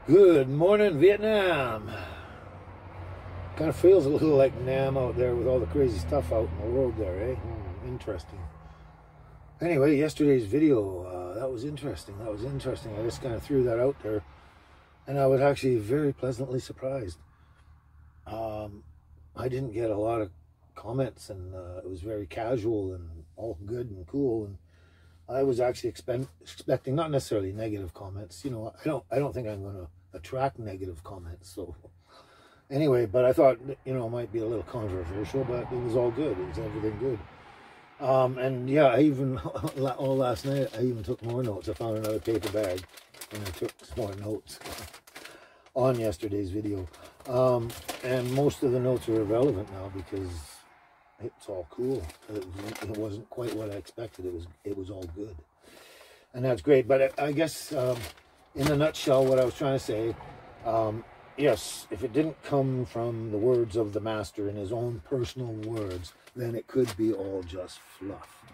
Good morning, Vietnam. Kind of feels a little like Nam out there with all the crazy stuff out in the world there, eh? Interesting. Anyway, yesterday's video, that was interesting. That was interesting. I just kind of threw that out there, and I was actually very pleasantly surprised. I didn't get a lot of comments, and it was very casual and all good and cool. And I was actually expecting not necessarily negative comments. You know, I don't think I'm going to attract negative comments. So anyway, but I thought, you know, it might be a little controversial, but it was all good. It was everything good. And yeah, I even all last night I even took more notes. I found another paper bag and I took some more notes on yesterday's video. And most of the notes are irrelevant now because it's all cool. It wasn't quite what I expected. It was all good, and that's great. But I guess in a nutshell, what I was trying to say, yes, if it didn't come from the words of the master in his own personal words, then it could be all just fluff.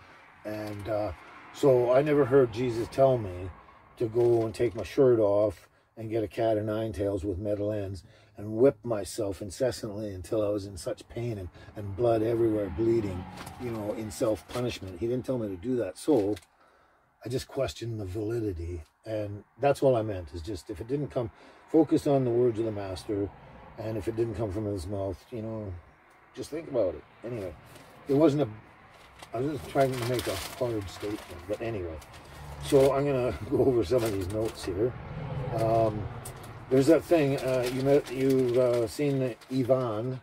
And so I never heard Jesus tell me to go and take my shirt off and get a cat of nine tails with metal ends and whip myself incessantly until I was in such pain and blood everywhere, bleeding, you know, in self-punishment. He didn't tell me to do that. So I just questioned the validity. And that's all I meant, is just if it didn't come, focus on the words of the master. And if it didn't come from his mouth, you know, just think about it. Anyway, it wasn't I was just trying to make a hard statement. But anyway, so I'm going to go over some of these notes here. There's that thing, you've seen Ivan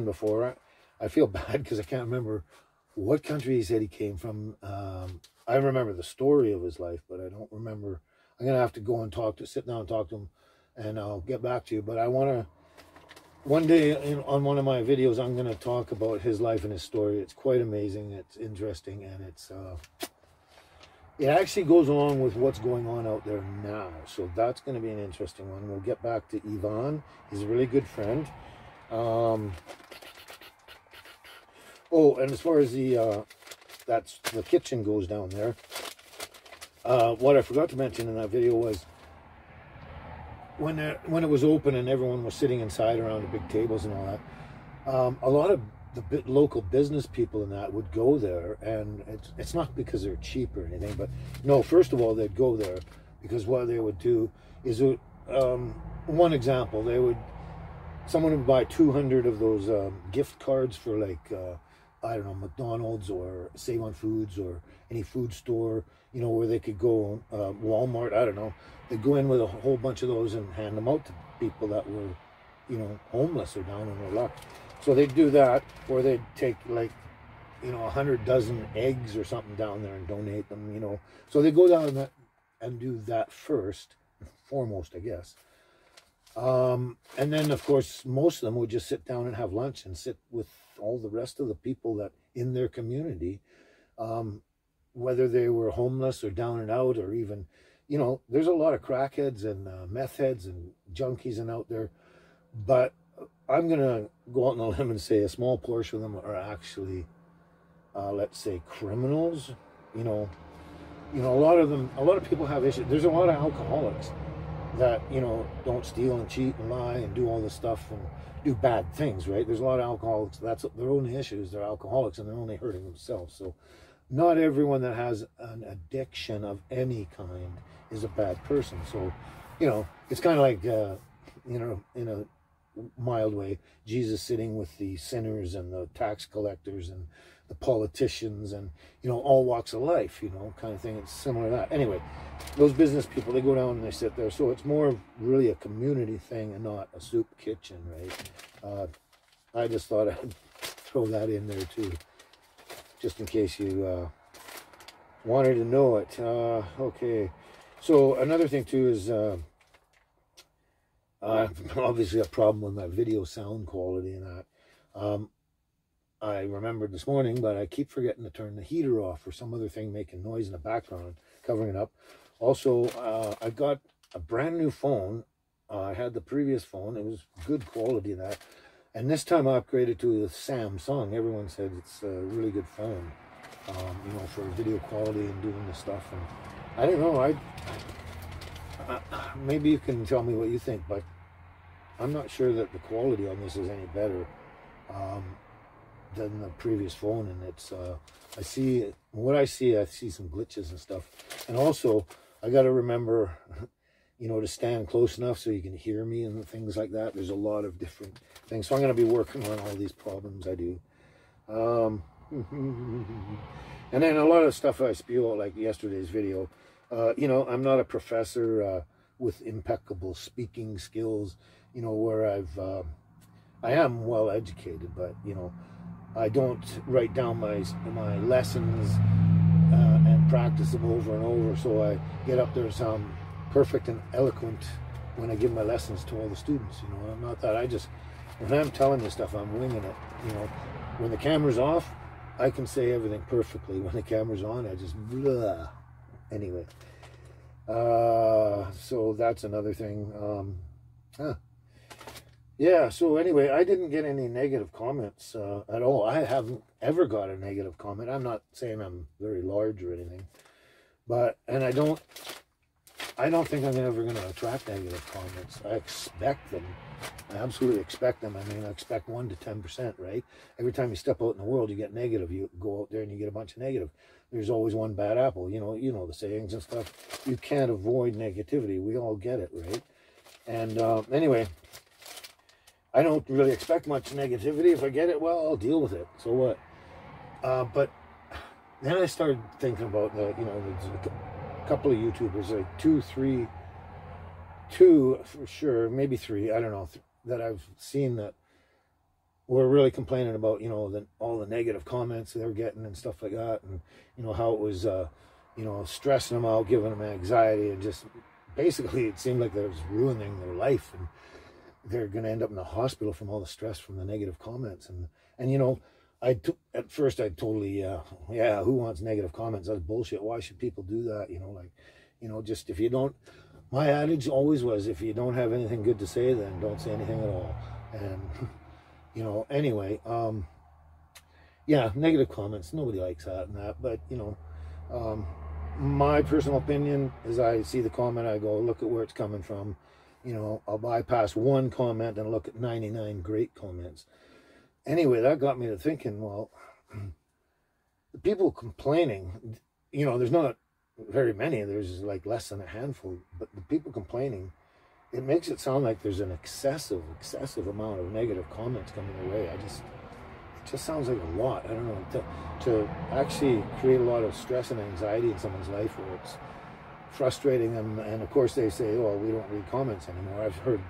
before. I feel bad because I can't remember what country he said he came from. I remember the story of his life, but I don't remember. I'm going to have to go and sit down and talk to him, and I'll get back to you. But I want to, one day on one of my videos, I'm going to talk about his life and his story. It's quite amazing. It's interesting, and it actually goes along with what's going on out there now. So that's going to be an interesting one. We'll get back to Ivan. He's a really good friend. Oh, and as far as the kitchen goes down there, what I forgot to mention in that video was when it was open and everyone was sitting inside around the big tables and all that, a lot of the local business people in that would go there, and it's not because they're cheap or anything, but no, first of all, they'd go there because what they would do is, one example, someone would buy 200 of those gift cards for like, I don't know, McDonald's or Save on Foods or any food store, you know, where they could go, Walmart, I don't know, they'd go in with a whole bunch of those and hand them out to people that were, you know, homeless or down on their luck. So they'd do that, or they'd take like, you know, 100 dozen eggs or something down there and donate them, you know. So they go down and do that first, foremost, I guess. And then, of course, most of them would just sit down and have lunch and sit with all the rest of the people that in their community, whether they were homeless or down and out, or even, you know, there's a lot of crackheads and meth heads and junkies and out there, but I'm going to go out on a limb and say a small portion of them are actually, let's say, criminals. You know, a lot of people have issues. There's a lot of alcoholics that, you know, don't steal and cheat and lie and do all this stuff and do bad things, right? There's a lot of alcoholics. That's their only issues. They're alcoholics and they're only hurting themselves. So not everyone that has an addiction of any kind is a bad person. So, you know, it's kind of like, you know, in a mild way, Jesus sitting with the sinners and the tax collectors and the politicians and, you know, all walks of life, you know, kind of thing. It's similar to that. Anyway, those business people, they go down and they sit there. So it's more of really a community thing and not a soup kitchen, right? I just thought I'd throw that in there too, just in case you wanted to know it. Okay, so another thing too is obviously a problem with my video sound quality and that. I remembered this morning, but I keep forgetting to turn the heater off or some other thing making noise in the background, covering it up. Also, I got a brand new phone. I had the previous phone. It was good quality, that. And this time I upgraded to the Samsung. Everyone said it's a really good phone, you know, for video quality and doing the stuff. And I don't know, maybe you can tell me what you think, but I'm not sure that the quality on this is any better than the previous phone. And it's I see some glitches and stuff. And also I got to remember, you know, to stand close enough so you can hear me and things like that. There's a lot of different things, so I'm going to be working on all these problems I do. And then a lot of stuff I spew out, like yesterday's video. You know, I'm not a professor with impeccable speaking skills, you know, where I am well educated, but, you know, I don't write down my lessons and practice them over and over, so I get up there and sound perfect and eloquent when I give my lessons to all the students. You know, I'm not that. When I'm telling you stuff, I'm winging it. You know, when the camera's off, I can say everything perfectly. When the camera's on, I just blah. Anyway, so that's another thing. Yeah, so anyway, I didn't get any negative comments at all. I haven't ever got a negative comment. I'm not saying I'm very large or anything, but, and I don't think I'm ever going to attract negative comments. I expect them. I absolutely expect them. I mean, I expect 1 to 10%, right? Every time you step out in the world, you get negative. You go out there and you get a bunch of negative. There's always one bad apple. You know the sayings and stuff. You can't avoid negativity. We all get it, right? And anyway, I don't really expect much negativity. If I get it, well, I'll deal with it. So what? But then I started thinking about the, you know, there's a couple of YouTubers, like two for sure, maybe 3, I don't know, that I've seen that were really complaining about, you know, all the negative comments they were getting and stuff like that, and, you know, how it was, you know, stressing them out, giving them anxiety, and just basically it seemed like they was ruining their life, and they're going to end up in the hospital from all the stress from the negative comments. And you know, at first I totally, yeah, who wants negative comments? That's bullshit. Why should people do that? You know, like, you know, just if you don't, my adage always was, if you don't have anything good to say, then don't say anything at all. And, you know, anyway, yeah, negative comments, nobody likes that and that, but, you know, my personal opinion is, I see the comment, I go, look at where it's coming from. You know, I'll bypass one comment and look at 99 great comments. Anyway, that got me to thinking, well, the people complaining, you know, there's not very many, there's like less than a handful, but the people complaining, it makes it sound like there's an excessive amount of negative comments coming their way. It just sounds like a lot. I don't know, to actually create a lot of stress and anxiety in someone's life, where it's frustrating them. And of course they say, oh, we don't read comments anymore. I've heard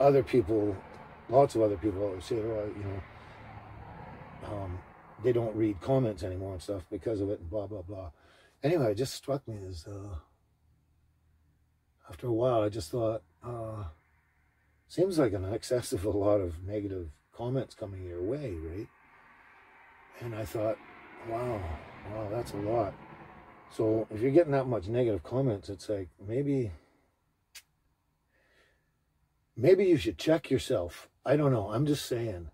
other people, lots of other people say, oh, you know, they don't read comments anymore and stuff because of it, and blah blah blah. Anyway, it just struck me as after a while, I just thought, seems like an excessive a lot of negative comments coming your way, right? And I thought, wow, that's a lot. So if you're getting that much negative comments, it's like, maybe you should check yourself. I don't know. I'm just saying.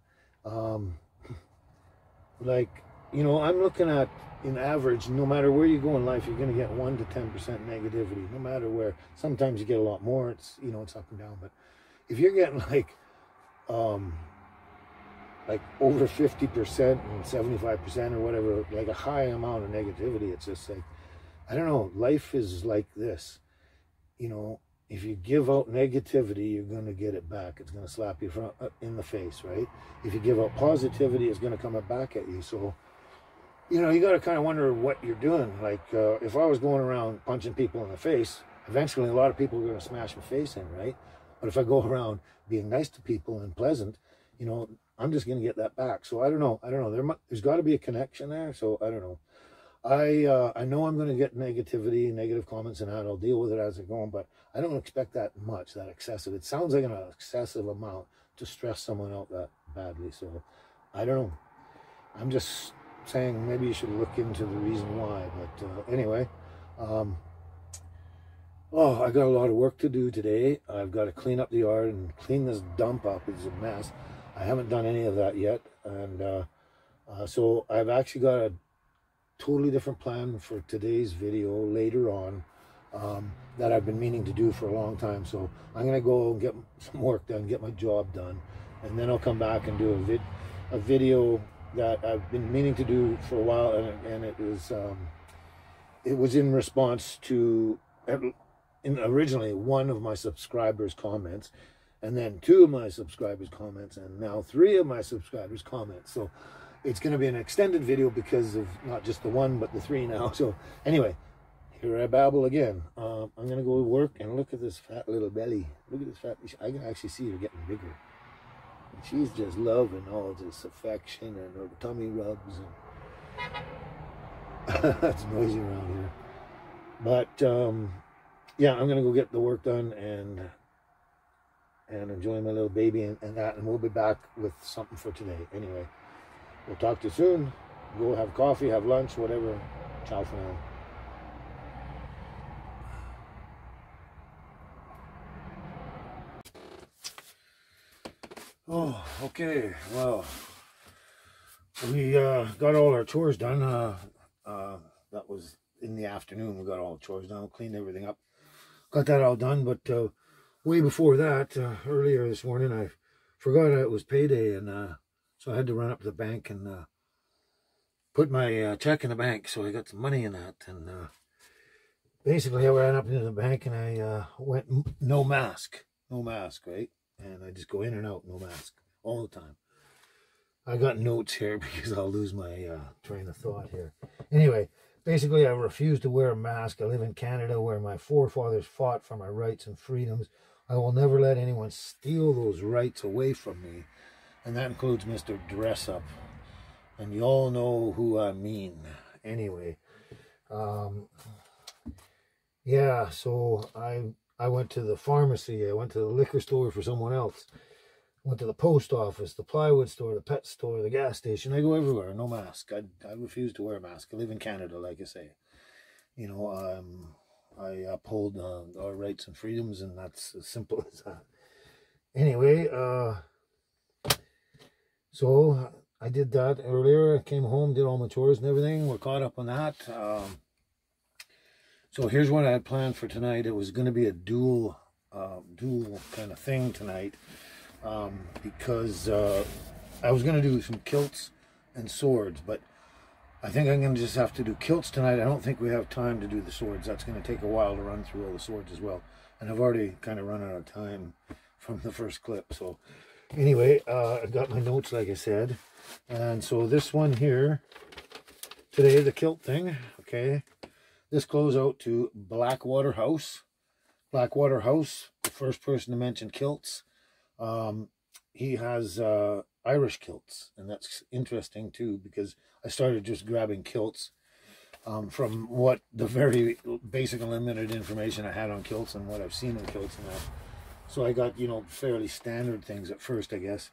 Like, you know, I'm looking at, in average, no matter where you go in life, you're going to get 1 to 10% negativity, no matter where. Sometimes you get a lot more. It's, you know, it's up and down. But if you're getting like over 50% and 75% or whatever, like a high amount of negativity, it's just like, I don't know, life is like this. You know, if you give out negativity, you're going to get it back. It's going to slap you in the face, right? If you give out positivity, it's going to come back at you. So, you know, you got to kind of wonder what you're doing. Like, if I was going around punching people in the face, eventually a lot of people are going to smash my face in, right? But if I go around being nice to people and pleasant, you know, I'm just going to get that back. So I don't know. There's got to be a connection there. So I don't know. I know I'm going to get negativity, negative comments, and I'll deal with it as I go on, but I don't expect that much, that excessive. It sounds like an excessive amount to stress someone out that badly. So I don't know. I'm just saying maybe you should look into the reason why. But anyway, oh, I got a lot of work to do today. I've got to clean up the yard and clean this dump up. It's a mess. I haven't done any of that yet. And so I've actually got a totally different plan for today's video later on. that I've been meaning to do for a long time. So I'm gonna go and get some work done, get my job done, and then I'll come back and do a video that I've been meaning to do for a while, and it was in response to originally one of my subscribers' comments, and then 2 of my subscribers' comments, and now 3 of my subscribers' comments. So it's going to be an extended video because of not just the 1 but the 3 now. So anyway, here I babble again. I'm going to go to work, and look at this fat little belly. Look at this fat. I can actually see her getting bigger. And she's just loving all this affection and her tummy rubs. And that's noisy around here. But yeah, I'm going to go get the work done and enjoy my little baby and that, and we'll be back with something for today. Anyway, we'll talk to you soon. Go have coffee, have lunch, whatever. Ciao for now. Oh, okay. Well, we got all our chores done. That was in the afternoon. We got all the chores done, cleaned everything up, got that all done. But way before that, earlier this morning, I forgot it was payday, and so I had to run up to the bank and put my check in the bank. So I got some money in that, and basically I ran up into the bank and I went no mask, right? And I just go in and out, no mask, all the time. I got notes here because I'll lose my train of thought here. Anyway, basically I refuse to wear a mask. I live in Canada where my forefathers fought for my rights and freedoms. I will never let anyone steal those rights away from me. And that includes Mr. Dress Up. And you all know who I mean. Anyway, yeah, so I went to the pharmacy, I went to the liquor store for someone else, went to the post office, the plywood store, the pet store, the gas station. I go everywhere, no mask. I refuse to wear a mask. I live in Canada, like I say. You know, I uphold our rights and freedoms, and that's as simple as that. Anyway, so I did that earlier. I came home, did all my chores and everything. We're caught up on that. So here's what I had planned for tonight. It was going to be a dual kind of thing tonight, because I was going to do some kilts and swords, but I think I'm going to just have to do kilts tonight. I don't think we have time to do the swords. That's going to take a while to run through all the swords as well, and I've already kind of run out of time from the first clip. So anyway, I got my notes, like I said, and so this one here today, the kilt thing, okay. This goes out to Blackwater House. Blackwater House, the first person to mention kilts. He has Irish kilts, and that's interesting too, because I started just grabbing kilts from what the very basic and limited information I had on kilts and what I've seen in kilts and that. So I got, you know, fairly standard things at first, I guess.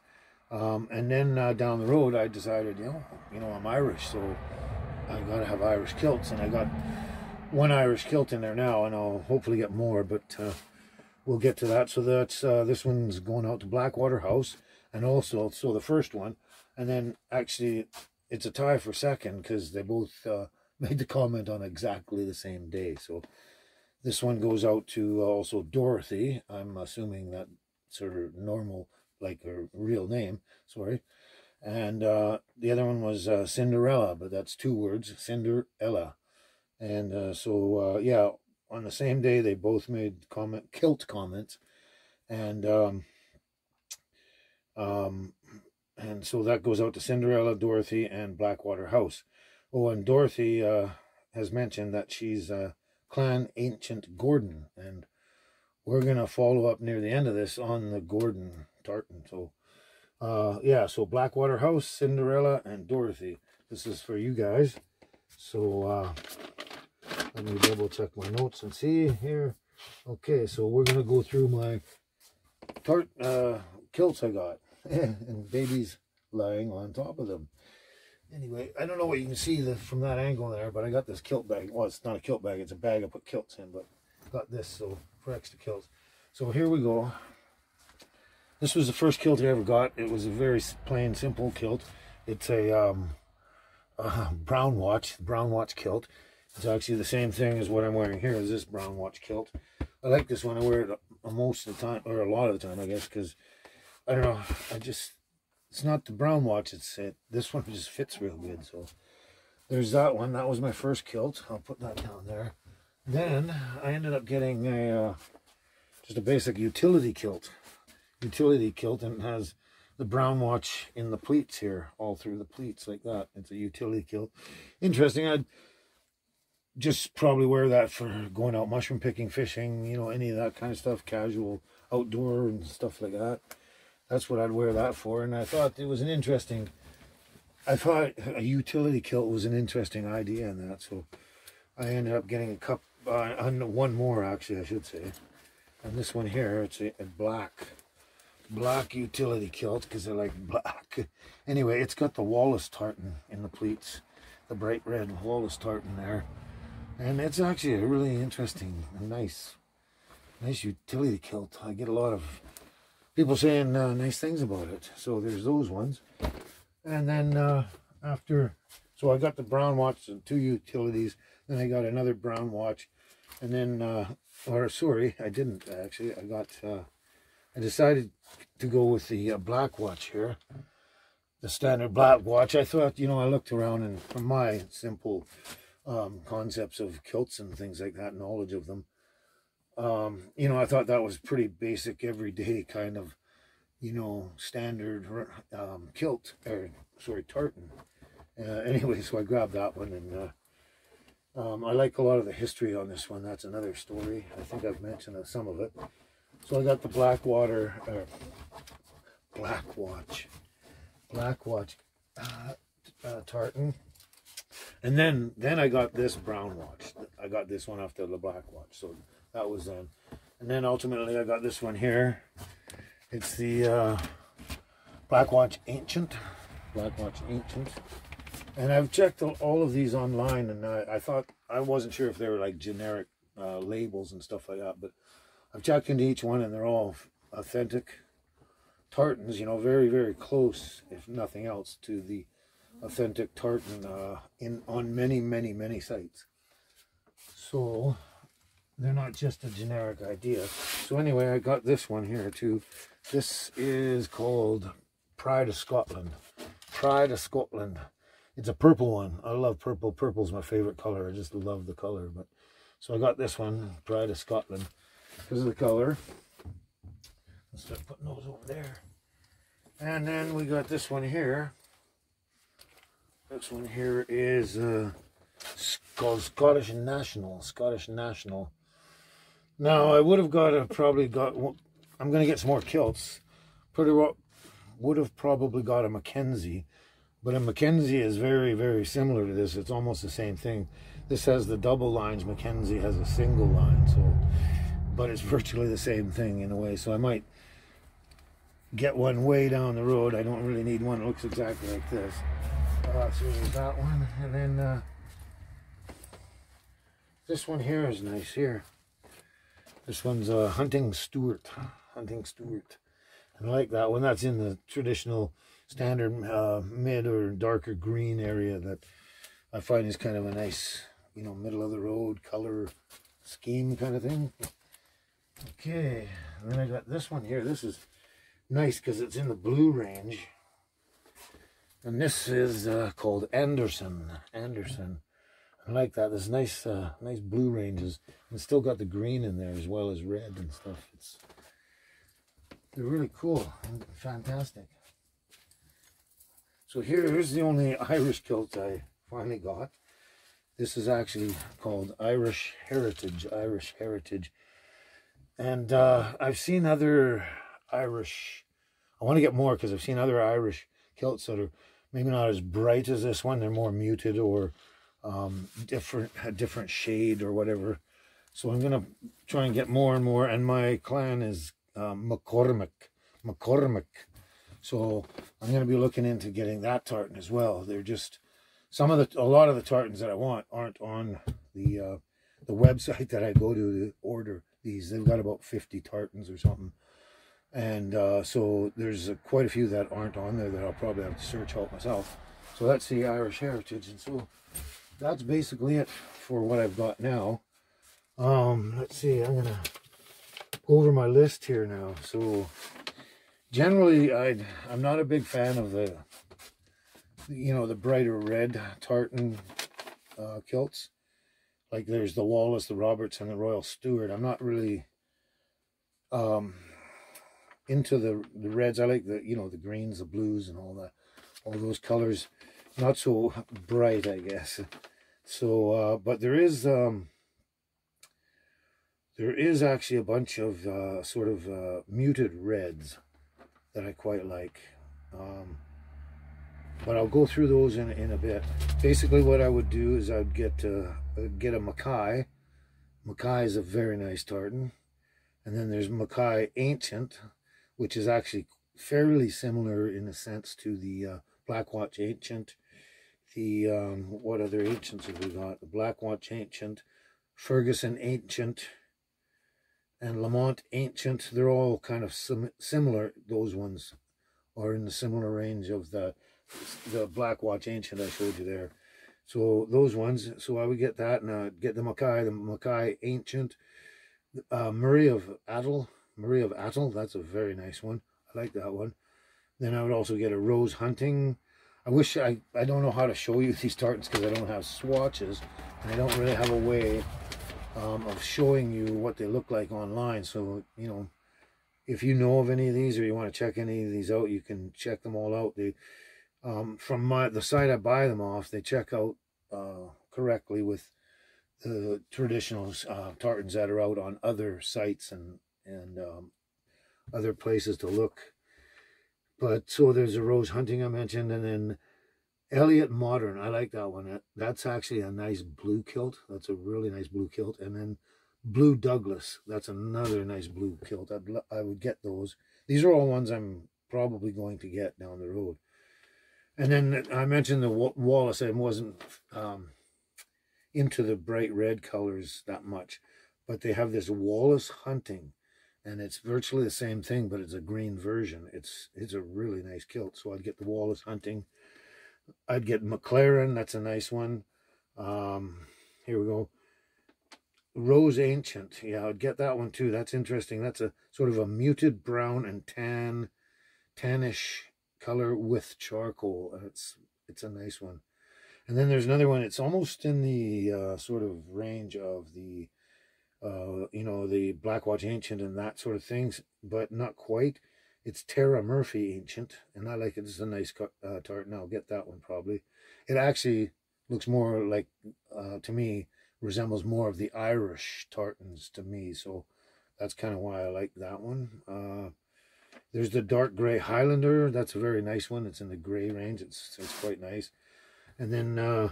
And then down the road, I decided, you know, I'm Irish, so I got to have Irish kilts, and I got 1 Irish kilt in there now, and I'll hopefully get more, but we'll get to that. So that's this one's going out to Blackwater House, and also so the first one, and then actually it's a tie for second because they both made the comment on exactly the same day. So this one goes out to also Dorothy. I'm assuming that's her normal, like her real name, sorry. And the other one was Cinderella, but that's 2 words, Cinderella. And so yeah, on the same day they both made kilt comments, and so that goes out to Cinderella, Dorothy, and Blackwater House. Oh, and Dorothy has mentioned that she's Clan Ancient Gordon, and we're gonna follow up near the end of this on the Gordon Tartan. So yeah, so Blackwater House, Cinderella, and Dorothy. This is for you guys. So let me double check my notes and see here. Okay, so we're gonna go through my kilts I got, and babies lying on top of them. Anyway, I don't know what you can see from that angle there, but I got this kilt bag. Well, it's not a kilt bag, it's a bag I put kilts in, but got this so for extra kilts. So here we go. This was the first kilt I ever got. It was a very plain, simple kilt. It's a brown watch kilt. It's actually the same thing as what I'm wearing here, is this brown watch kilt. I like this one. I wear it most of the time, or a lot of the time, I guess, because, I don't know, it's not the brown watch, this one just fits real good. So there's that one. That was my first kilt. I'll put that down there. Then I ended up getting just a basic utility kilt. And it has the brown watch in the pleats here, all through the pleats like that. It's a utility kilt. Interesting. I'd just probably wear that for going out mushroom picking, fishing, you know, any of that kind of stuff, casual outdoor and stuff like that. That's what I'd wear that for. And I thought it was I thought a utility kilt was an interesting idea in that. So I ended up getting one more, actually, I should say. And this one here, it's a black utility kilt, because I like black. Anyway, it's got the Wallace tartan in the pleats, the bright red Wallace tartan there. And it's actually a really interesting and nice utility kilt. I get a lot of people saying nice things about it. So there's those ones. And then so I got the brown watch and 2 utilities. Then I got another brown watch. And then, or sorry, I didn't actually. I decided to go with the black watch here. The standard black watch. I thought, you know, I looked around, and from my simple concepts of kilts and things like that, knowledge of them, you know, I thought that was pretty basic, everyday kind of, you know, standard kilt, or sorry, tartan. Anyway, so I grabbed that one, and I like a lot of the history on this one. That's another story. I think I've mentioned some of it. So I got the black watch tartan. And then I got this brown watch. I got this one after the black watch. So that was then. And then ultimately I got this one here. It's the Black Watch Ancient. And I've checked all of these online, and I thought, I wasn't sure if they were like generic labels and stuff like that, but I've checked into each one, and they're all authentic tartans, you know, very, very close, if nothing else, to the authentic tartan on many, many, many sites. So they're not just a generic idea. So anyway, I got this one here too. This is called Pride of Scotland. It's a purple one. I love purple. Purple's my favorite color. I just love the color. But so I got this one, Pride of Scotland, because of the color. Let's start putting those over there. And then we got this one here. This one here is called Scottish National. Now I would have probably got. I'm going to get some more kilts. Would have probably got a Mackenzie, but a Mackenzie is very, very similar to this. It's almost the same thing. This has the double lines. Mackenzie has a single line. So, but it's virtually the same thing in a way. So I might get one way down the road. I don't really need one that looks exactly like this. So there's that one, and then this one here is nice here. This one's Hunting Stewart. I like that one. That's in the traditional standard mid or darker green area that I find is kind of a nice, you know, middle of the road color scheme kind of thing. Okay, and then I got this one here. This is nice because it's in the blue range. And this is called Anderson. I like that. There's nice blue ranges, and still got the green in there as well as red and stuff. They're really cool and fantastic. So here's the only Irish kilt I finally got. This is actually called Irish Heritage. And I've seen other Irish. I want to get more because I've seen other Irish kilts that are maybe not as bright as this one. They're more muted or a different shade or whatever. So I'm gonna try and get more and more. And my clan is McCormick. So I'm gonna be looking into getting that tartan as well. They're just a lot of the tartans that I want aren't on the website that I go to order these. They've got about 50 tartans or something. And so there's quite a few that aren't on there that I'll probably have to search out myself. So that's the Irish Heritage. And so that's basically it for what I've got now. Let's see, I'm gonna go over my list here now. So generally I'm not a big fan of the, you know, the brighter red tartan kilts. Like there's the Wallace, the Roberts, and the Royal Stewart. I'm not really into the reds. I like the, you know, the greens, the blues, and all that, all those colors. Not so bright, I guess. So, but there is actually a bunch of sort of muted reds that I quite like. But I'll go through those in a bit. Basically, what I would do is I'd get a Mackay. Mackay is a very nice tartan. And then there's Mackay Ancient, which is actually fairly similar in a sense to the Black Watch Ancient. The, what other Ancients have we got? The Black Watch Ancient, Ferguson Ancient, and Lamont Ancient. They're all kind of similar. Those ones are in the similar range of the Black Watch Ancient I showed you there. So those ones, so I would get that, and I'd get the Mackay Ancient. Murray of Attle, that's a very nice one. I like that one. Then I would also get a Rose Hunting. I wish I don't know how to show you these tartans because I don't have swatches, and I don't really have a way of showing you what they look like online. So, you know, if you know of any of these or you want to check any of these out, you can check them all out. They, from the site I buy them off, they check out correctly with the traditional tartans that are out on other sites and other places to look. But so there's a Rose Hunting I mentioned, and then Elliott Modern. I like that one. That's actually a nice blue kilt. That's a really nice blue kilt. And then Blue Douglas. That's another nice blue kilt. I would get those. These are all ones I'm probably going to get down the road. And then I mentioned the Wallace. I wasn't into the bright red colors that much, but they have this Wallace Hunting, and it's virtually the same thing, but it's a green version. It's a really nice kilt. So I'd get the Wallace Hunting. I'd get McLaren. That's a nice one. Here we go. Rose Ancient. Yeah, I'd get that one too. That's interesting. That's a sort of a muted brown and tannish color with charcoal, and it's a nice one. And then there's another one. It's almost in the sort of range of the you know, the Black Watch Ancient and that sort of things, but not quite. It's Tara Murphy Ancient, and I like it. It's a nice tartan. I'll get that one probably. It actually looks more like, to me, resembles more of the Irish tartans to me, so that's kind of why I like that one. There's the Dark Gray Highlander. That's a very nice one. It's in the gray range. It's quite nice. And then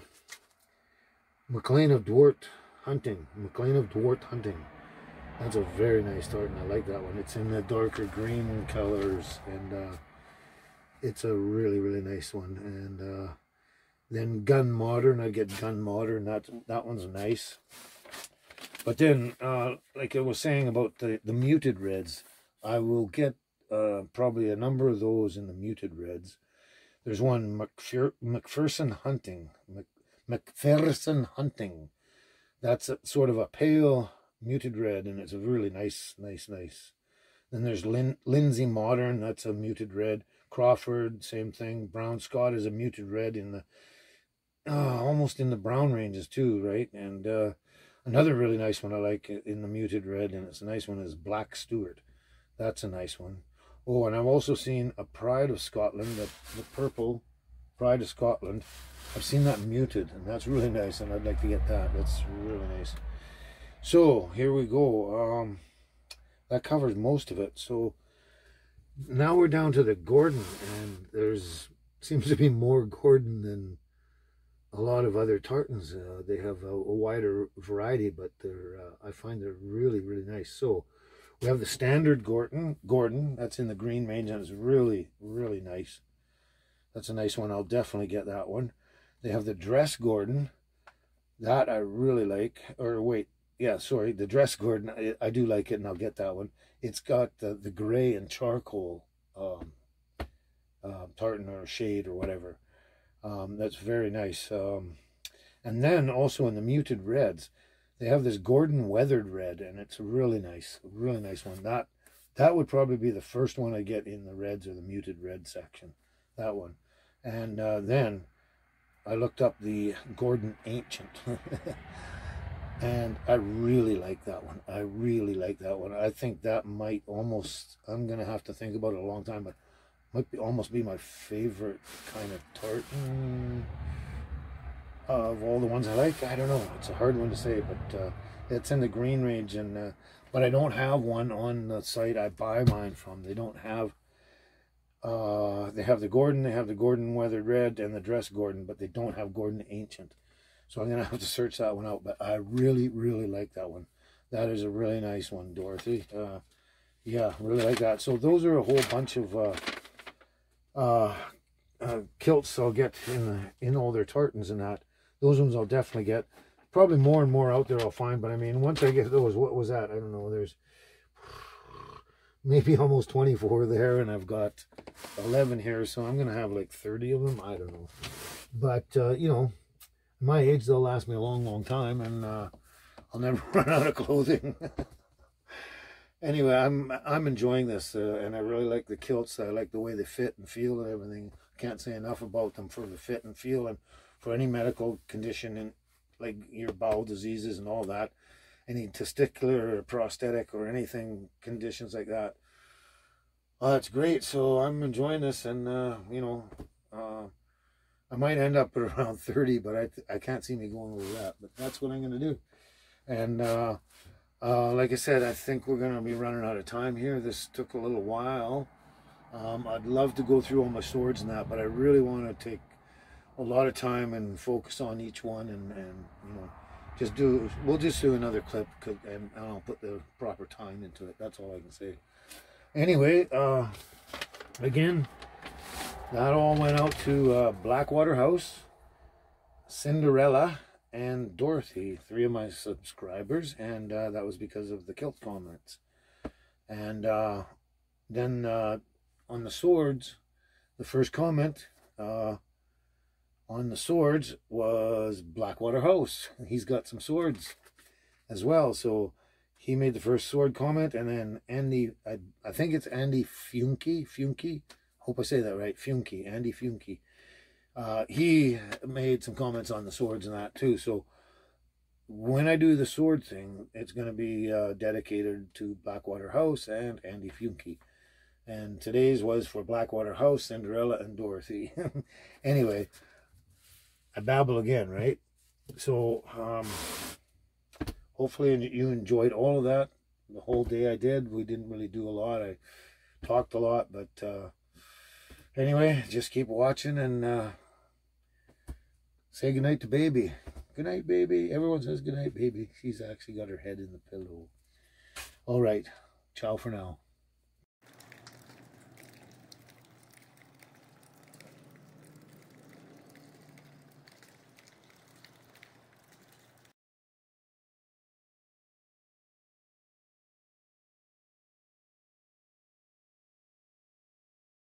MacLean of Dwart Hunting. That's a very nice tartan. I like that one. It's in the darker green colors, and it's a really, really nice one. And then Gun Modern. I get Gun Modern. That one's nice. But then, like I was saying about the muted reds, I will get probably a number of those in the muted reds. There's one McPherson Hunting. McPherson Hunting. That's sort of a pale muted red, and it's a really nice. Then there's Lindsay Modern. That's a muted red. Crawford, same thing. Brown Scott is a muted red in the almost in the brown ranges too, right? And another really nice one I like in the muted red, and it's a nice one, is Black Stewart. That's a nice one. Oh, and I've also seen a Pride of Scotland, the purple Pride of Scotland. I've seen that muted, and that's really nice, and I'd like to get that. That's really nice. So here we go. That covers most of it. So now we're down to the Gordon, and there's seems to be more Gordon than a lot of other tartans. They have a wider variety, but I find they're really, really nice. So we have the standard Gordon. That's in the green range, and it's really, really nice. That's a nice one. I'll definitely get that one. They have the dress Gordon. That I really like. Or wait, yeah, sorry, the dress Gordon. I do like it, and I'll get that one. It's got the gray and charcoal tartan or shade or whatever. That's very nice. And And then also in the muted reds, they have this Gordon weathered red, and it's a really nice one. That would probably be the first one I get in the reds or the muted red section. That one. And then I looked up the Gordon Ancient. And I really like that one. I really like that one. I think that might almost, I'm going to have to think about it a long time, but might almost be my favorite kind of tartan of all the ones I like. I don't know. It's a hard one to say, but it's in the green range. And but I don't have one on the site I buy mine from. They don't have, they have the Gordon weathered red and the dress Gordon, but they don't have Gordon Ancient. So I'm going to have to search that one out. But I really like that one. That is a really nice one, Dorothy. Yeah, really like that. So those are a whole bunch of kilts I'll get in all their tartans and that. Those ones I'll definitely get. Probably more and more out there I'll find. But I mean, once I get those, what was that? I don't know. There's maybe almost 24 there. And I've got 11 here. So I'm going to have like 30 of them. I don't know. But, you know, my age, they'll last me a long time. And I'll never run out of clothing. Anyway, I'm enjoying this, and I really like the kilts. I like the way they fit and feel and everything. Can't say enough about them for the fit and feel, and for any medical condition, and like your bowel diseases and all that, any testicular or prosthetic or anything, conditions like that. That's great. So I'm enjoying this, and you know, I might end up at around 30, but I can't see me going over that. But that's what I'm going to do, and. Like I said, I think we're going to be running out of time here. This took a little while. I'd love to go through all my swords and that, but I really want to take a lot of time and focus on each one, and you know, we'll just do another clip, and I'll put the proper time into it. That's all I can say. Anyway, again, that all went out to Blackwater House, Cinderella, and Dorothy, 3 of my subscribers, and that was because of the kilt comments. And then on the swords, the first comment on the swords was Blackwater House. He's got some swords as well, so he made the first sword comment. And then Andy, I think it's Andy Funke, hope I say that right, Andy Funke. He made some comments on the swords and that too. So when I do the sword thing, it's going to be dedicated to Blackwater House and Andy Funke. And today's was for Blackwater House, Cinderella, and Dorothy. Anyway, I babble again, right? So hopefully you enjoyed all of that. The whole day I did. We didn't really do a lot. I talked a lot, but anyway, just keep watching and say goodnight to baby. Good night, baby. Everyone says goodnight, baby. She's actually got her head in the pillow. All right. Ciao for now.